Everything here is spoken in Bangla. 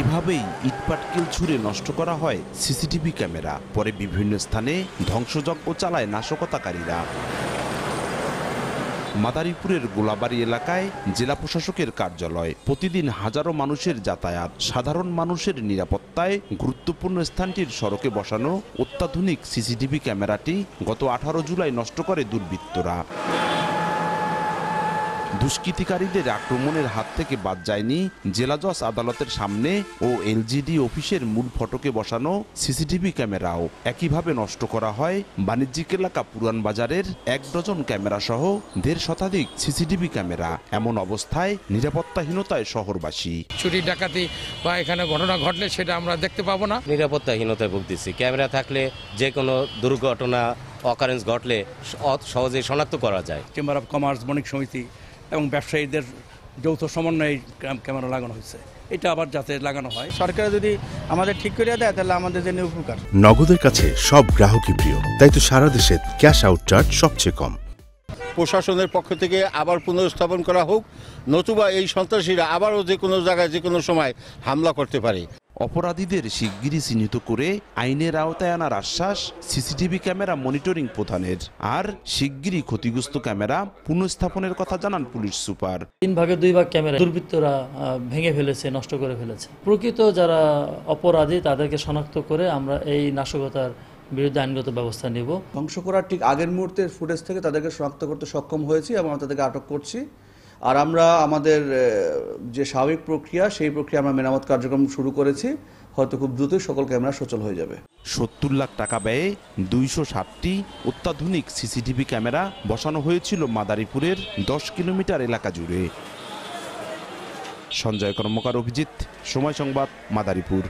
এভাবেই ইটপাটকেল ছুঁড়ে নষ্ট করা হয় সিসিটিভি ক্যামেরা, পরে বিভিন্ন স্থানে ধ্বংসযজ্ঞ চালায় নাশকতাকারীরা। মাদারীপুরের গোলাবাড়ি এলাকায় জেলা প্রশাসকের কার্যালয়, প্রতিদিন হাজারো মানুষের যাতায়াত, সাধারণ মানুষের নিরাপত্তায় গুরুত্বপূর্ণ স্থানটির সড়কে বসানো অত্যাধুনিক সিসিটিভি ক্যামেরাটি গত 18 জুলাই নষ্ট করে দুর্বৃত্তরা। দুষ্কৃতিকারীদের আক্রমণের হাত থেকে বাদ যায়নি জেলা জজ আদালতের সামনে ও এলজিডি অফিসের মূল ফটকে বসানো সিসিটিভি ক্যামেরাও। একইভাবে নষ্ট করা হয় বাণিজ্যিক এলাকা পুরান বাজারের 1 ডজন ক্যামেরা সহ 1.5 শতাধিক সিসিটিভি ক্যামেরা। এমন অবস্থায় নিরাপত্তাহীনতায় শহরবাসী। চুরি ডাকাতি বা এখানে ঘটনা ঘটলে সেটা আমরা দেখতে পাবো না। নিরাপত্তাহীনতায় ভুগতেছি। ক্যামেরা থাকলে যে কোনো দুর্ঘটনা অকারেন্স ঘটলে সহজে শনাক্ত করা যায়। চেম্বার অফ কমার্স, বণিক সমিতি এবং ব্যবসায়ীদের যৌথ সমন্বয়ে ক্যামেরা লাগানো হয়েছে। এটা আবার যাতে লাগানো হয়, সরকার যদি আমাদের ঠিক করে দেয় তাহলে আমাদের জন্য উপকার। নগদের কাছে সব গ্রাহকই প্রিয়, তাই তো সারা দেশে ক্যাশ আউট চার্জ সবচেয়ে কম। প্রশাসনের পক্ষ থেকে আবার পুনর্স্থাপন করা হোক, নতুবা এই সন্ত্রাসীরা আবারও যে কোনো জায়গায় যে কোনো সময় হামলা করতে পারে। অপরাধীদের শিগগিরই চিহ্নিত করে আইনের আওতায় আনার আশ্বাস সিসিটিভি ক্যামেরা মনিটরিং প্রধানের। আর শিগগিরই ক্ষতিগ্রস্ত ক্যামেরা পুনঃস্থাপনের কথা জানান পুলিশ সুপার। 3 ভাগে 2 ভাগ ক্যামেরা দুর্বৃত্তরা ভেঙে ফেলেছে, নষ্ট করে ফেলেছে। প্রকৃত যারা অপরাধী তাদেরকে শনাক্ত করে আমরা এই নাশকতার বিরুদ্ধে আইনগত ব্যবস্থা নেব। ধ্বংস করার ঠিক আগের মুহূর্তের ফুটেজ থেকে তাদেরকে শনাক্ত করতে সক্ষম হয়েছি এবং আমরা তাদেরকে আটক করছি। আর আমরা আমাদের যে স্বাভাবিক প্রক্রিয়া, সেই প্রক্রিয়া আমরা মেরামত কার্যক্রম শুরু করেছি। হয়তো খুব দ্রুতই সকল ক্যামেরা সচল হয়ে যাবে। 70 লাখ টাকা ব্যয়ে 260টি অত্যাধুনিক সিসিটিভি ক্যামেরা বসানো হয়েছিল মাদারীপুরের 10 কিলোমিটার এলাকা জুড়ে। সঞ্জয় কর্মকার, অভিজিৎ, সময় সংবাদ, মাদারীপুর।